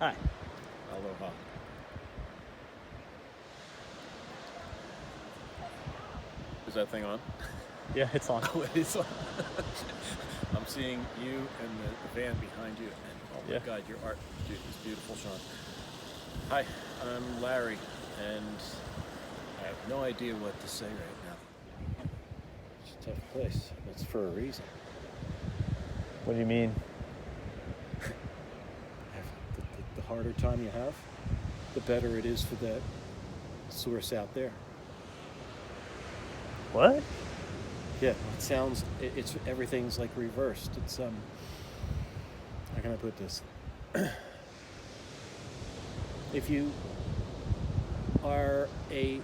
Hi. Aloha. Is that thing on? Yeah, it's on. Oh, it is on. I'm seeing you and the van behind you, and oh my Yeah. God, your art is beautiful, Sean. Hi, I'm Larry, and I have no idea what to say right now. It's a tough place. It's for a reason. What do you mean? The harder time you have, the better it is for that source out there. What? Yeah, it sounds. It's everything's like reversed. It's how can I put this? If you are an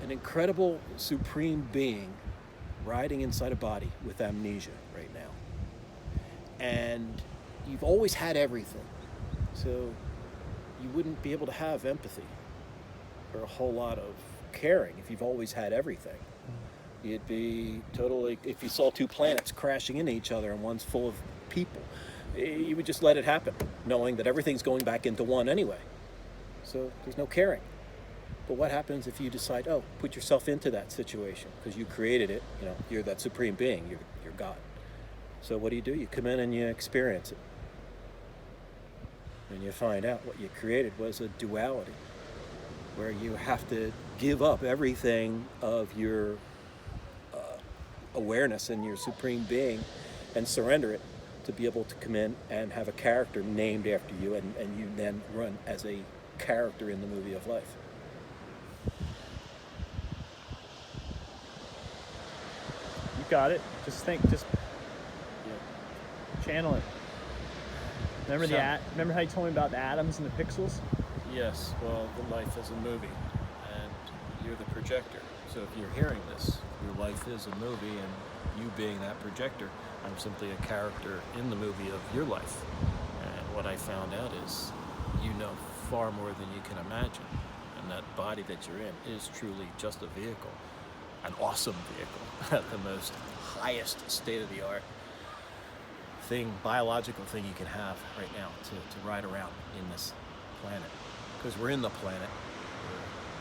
incredible supreme being riding inside a body with amnesia right now, and you've always had everything, so you wouldn't be able to have empathy or a whole lot of caring if you've always had everything. You'd be totally, if you saw two planets crashing into each other and one's full of people, you would just let it happen, knowing that everything's going back into one anyway. So there's no caring. But what happens if you decide, oh, put yourself into that situation because you created it, you're that supreme being, you're God. So what do? You come in and you experience it. And you find out what you created was a duality where you have to give up everything of your awareness and your supreme being and surrender it to be able to come in and have a character named after you, and you then run as a character in the movie of life. You got it. Just channel it. Remember how you told me about the atoms and the pixels? Yes, well, the life is a movie, and you're the projector. So if you're hearing this, your life is a movie, and you being that projector, I'm simply a character in the movie of your life. And what I found out is you know far more than you can imagine. And that body that you're in is truly just a vehicle, an awesome vehicle, at the most highest state-of-the-art biological thing you can have right now to ride around in this planet. Because we're in the planet,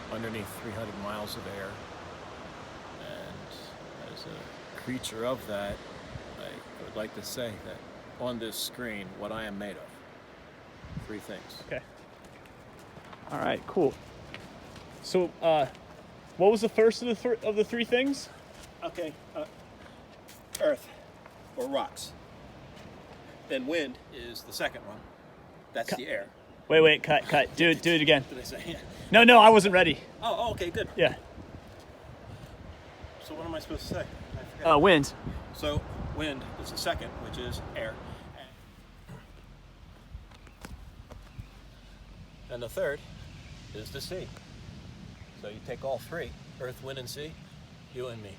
we're underneath 300 miles of air, and as a creature of that, I would like to say that on this screen, what I am made of. 3 things. Okay. All right, cool. So, what was the first of the three things? Okay, earth, or rocks. Then wind is the second one. That's the air. Wait, cut. Do it again. Did I say? Yeah. No, I wasn't ready. Oh, okay, good. Yeah. So what am I supposed to say? I forget. Wind. So wind is the second, which is air. And the third is the sea. So you take all 3, earth, wind, and sea, you and me.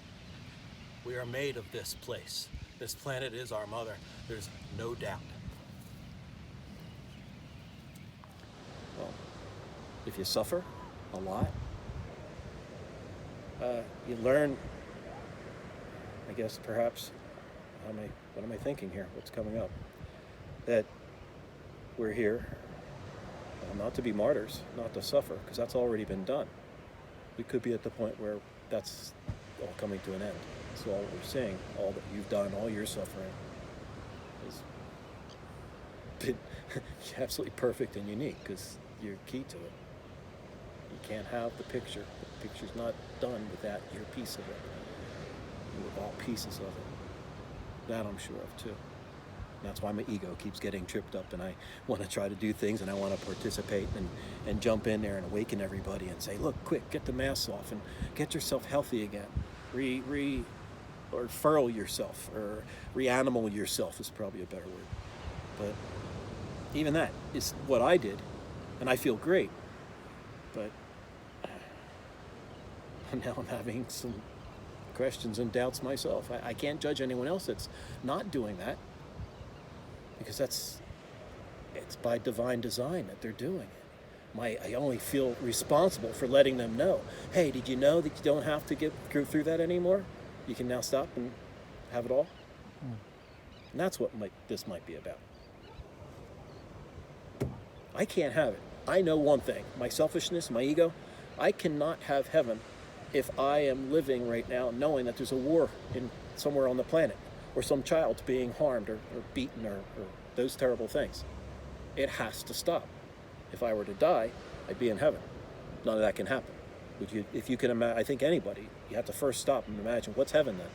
We are made of this place. This planet is our mother. There's no doubt. Well, if you suffer a lot, you learn, I guess perhaps, what am I thinking here? What's coming up? That we're here not to be martyrs, not to suffer, because that's already been done. We could be at the point where that's all coming to an end. So all we're seeing, all that you've done, all your suffering, has been absolutely perfect and unique because you're key to it. You can't have the picture. The picture's not done without your piece of it. You're all pieces of it. That I'm sure of too. That's why my ego keeps getting tripped up, and I want to try to do things, and I want to participate and jump in there and awaken everybody and say, look, quick, get the masks off and get yourself healthy again. Or furl yourself, or reanimal yourself is probably a better word. But even that is what I did, and I feel great. But now I'm having some questions and doubts myself. I can't judge anyone else that's not doing that, because it's by divine design that they're doing it. I only feel responsible for letting them know, hey, did you know that you don't have to go through that anymore? You can now stop and have it all. And that's what this might be about. I can't have it. I know one thing, my selfishness, my ego, I cannot have heaven if I am living right now knowing that there's a war in somewhere on the planet, or some child's being harmed or beaten or those terrible things. It has to stop. If I were to die, I'd be in heaven. None of that can happen. If you can imagine, I think anybody, you have to first stop and imagine, what's heaven then?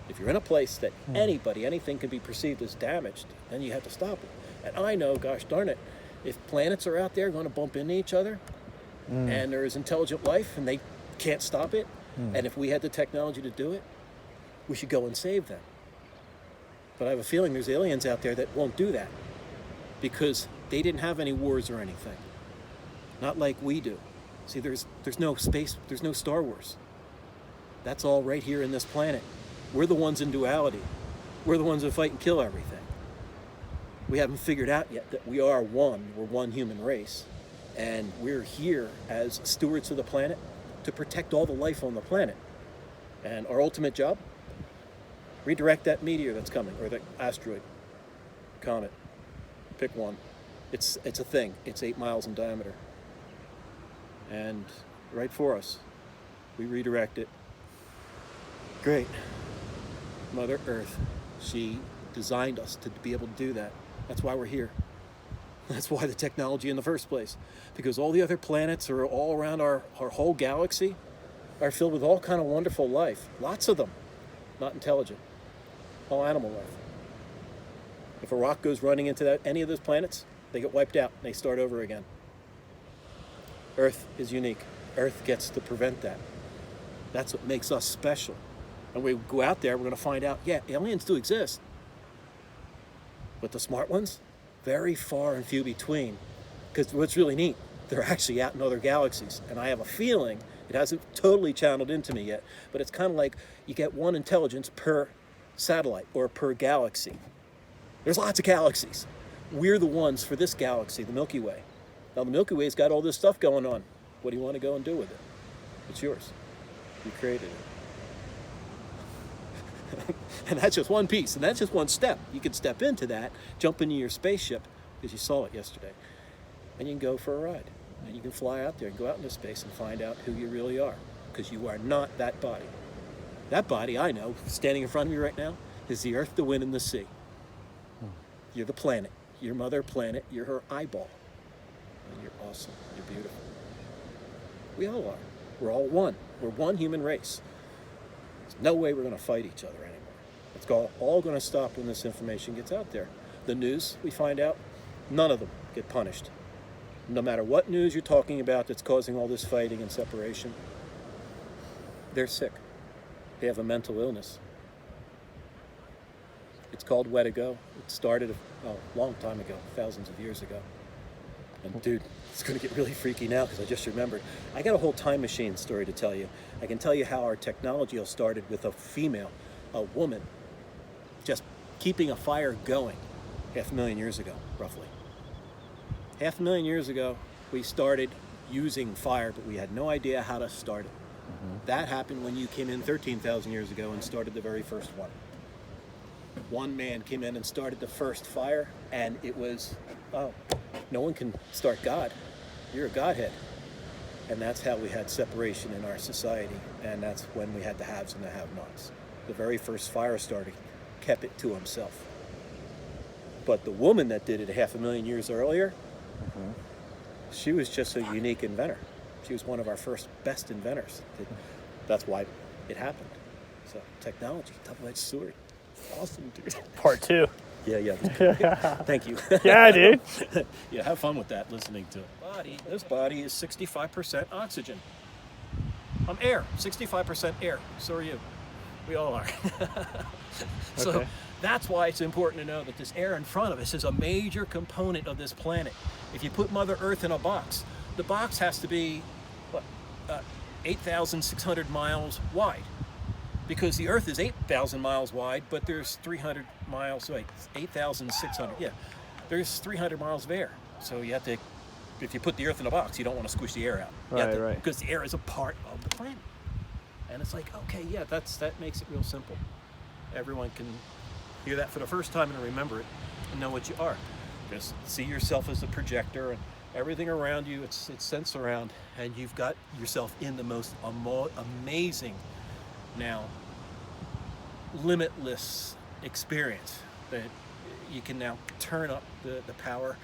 If you're in a place that anything can be perceived as damaged, then you have to stop it. And I know, gosh darn it, if planets are out there going to bump into each other, and there is intelligent life and they can't stop it, and if we had the technology to do it, we should go and save them. But I have a feeling there's aliens out there that won't do that, because they didn't have any wars or anything. Not like we do. See, there's no space, there's no Star Wars. That's all right here in this planet. We're the ones in duality. We're the ones that fight and kill everything. We haven't figured out yet that we are one. We're one human race. And we're here as stewards of the planet to protect all the life on the planet. And our ultimate job? Redirect that meteor that's coming, or the asteroid, comet. Pick one. It's a thing. It's 8 miles in diameter. And right for us. We redirect it. Great. Mother Earth, she designed us to be able to do that. That's why we're here. That's why the technology in the first place. Because all the other planets are all around our whole galaxy are filled with all kind of wonderful life. Lots of them. Not intelligent. All animal life. If a rock goes running into any of those planets, they get wiped out and they start over again. Earth is unique. Earth gets to prevent that. That's what makes us special. And we go out there, we're going to find out, yeah, aliens do exist. But the smart ones, very far and few between. Because what's really neat, they're actually out in other galaxies. And I have a feeling, it hasn't totally channeled into me yet, but it's kind of like you get one intelligence per satellite or per galaxy. There's lots of galaxies. We're the ones for this galaxy, the Milky Way. Now the Milky Way's got all this stuff going on. What do you want to go and do with it? It's yours. You created it. And that's just one piece, and that's just one step. You can step into that, jump into your spaceship, because you saw it yesterday, and you can go for a ride. And you can fly out there and go out into space and find out who you really are, because you are not that body. That body, I know, standing in front of me right now, is the earth, the wind, and the sea. You're the planet. Your mother planet, you're her eyeball. And you're awesome. You're beautiful. We all are. We're all one. We're one human race. There's no way we're going to fight each other anymore. It's all going to stop when this information gets out there. The news, we find out, none of them get punished. No matter what news you're talking about that's causing all this fighting and separation, they're sick. They have a mental illness. It's called Wedigo. It started a long time ago, thousands of years ago. And dude, it's going to get really freaky now because I just remembered. I got a whole time machine story to tell you. I can tell you how our technology all started with a woman, just keeping a fire going 500,000 years ago, roughly. 500,000 years ago, we started using fire, but we had no idea how to start it. That happened when you came in 13,000 years ago and started the very first one. One man came in and started the first fire, and it was, no one can start God. You're a Godhead. And that's how we had separation in our society, and that's when we had the haves and the have-nots. The very first fire starter kept it to himself. But the woman that did it 500,000 years earlier, she was just a unique inventor. She was one of our first best inventors. That's why it happened. So technology, double-edged sword. Awesome, dude. Part 2. Yeah. Thank you. Yeah, dude. Yeah, have fun with that, listening to it. This body is 65% oxygen. I'm air, 65% air. So are you. We all are. So Okay. that's why it's important to know that this air in front of us is a major component of this planet. If you put Mother Earth in a box, the box has to be, 8,600 miles wide. Because the Earth is 8,000 miles wide, but there's 300 miles, 8,600, yeah. There's 300 miles of air. So you have to, if you put the Earth in a box, you don't want to squish the air out. Right. Because the air is a part of the planet. And it's like, okay, yeah, that makes it real simple. Everyone can hear that for the first time and remember it and know what you are. Just see yourself as a projector, and everything around you, it's sent around, and you've got yourself in the most amazing, now limitless experience that you can now turn up the power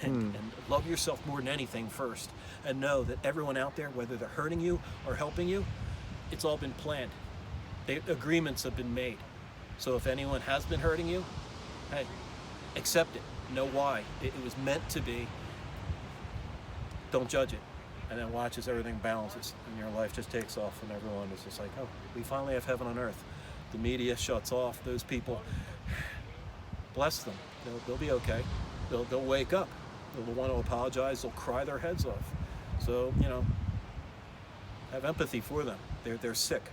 and love yourself more than anything first, and know that everyone out there, whether they're hurting you or helping you, it's all been planned. Agreements have been made. So if anyone has been hurting you, hey, accept it. Know why. It was meant to be. Don't judge it. And then watch as everything balances and your life just takes off, and everyone is just like, oh, we finally have heaven on earth. The media shuts off. Those people, bless them. They'll be okay. They'll wake up. They'll want to apologize. They'll cry their heads off. So, have empathy for them. They're sick.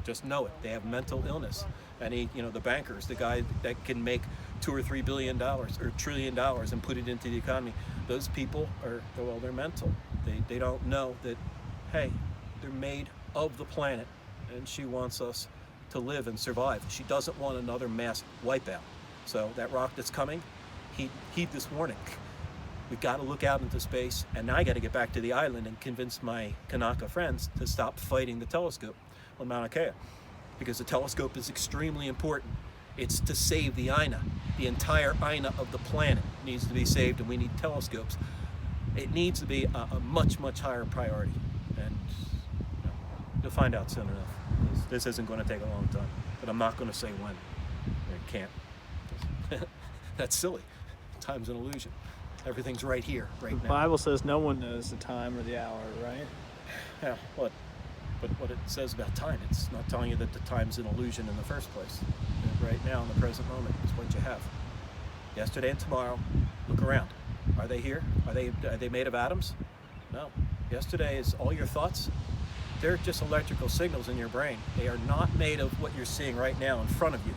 Just know it. They have mental illness. And the bankers, the guy that can make $2 or $3 billion or $1 trillion and put it into the economy, those people they're mental. They don't know that, hey, they're made of the planet, and she wants us to live and survive. She doesn't want another mass wipeout. So that rock that's coming, heed this warning. We got to look out into space, and now I got to get back to the island and convince my Kanaka friends to stop fighting the telescope on Mauna Kea, because the telescope is extremely important. It's to save the Aina. The entire Aina of the planet needs to be saved, and we need telescopes. It needs to be a much, much higher priority, and you'll find out soon enough. This isn't going to take a long time, but I'm not going to say when. I can't. That's silly. Time's an illusion. Everything's right here, right now. The Bible says no one knows the time or the hour, right? Yeah, but what it says about time, it's not telling you that the time's an illusion in the first place. Right now, in the present moment, is what you have. Yesterday and tomorrow, look around. Are they here? Are they made of atoms? No. Yesterday is all your thoughts. They're just electrical signals in your brain. They are not made of what you're seeing right now in front of you.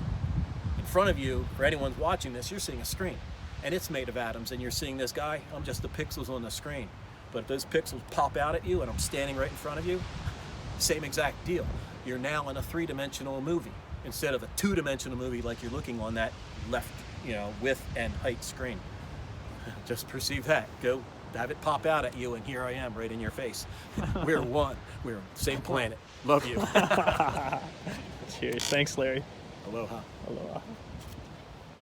In front of you, for anyone watching this, you're seeing a screen. And it's made of atoms, and you're seeing this guy. I'm just the pixels on the screen. But if those pixels pop out at you and I'm standing right in front of you, same exact deal. You're now in a three-dimensional movie instead of a two-dimensional movie like you're looking on that left, width and height screen. Just perceive that. Go have it pop out at you, and here I am right in your face. We're one. We're same planet. Love you. Cheers. Thanks, Larry. Aloha. Aloha.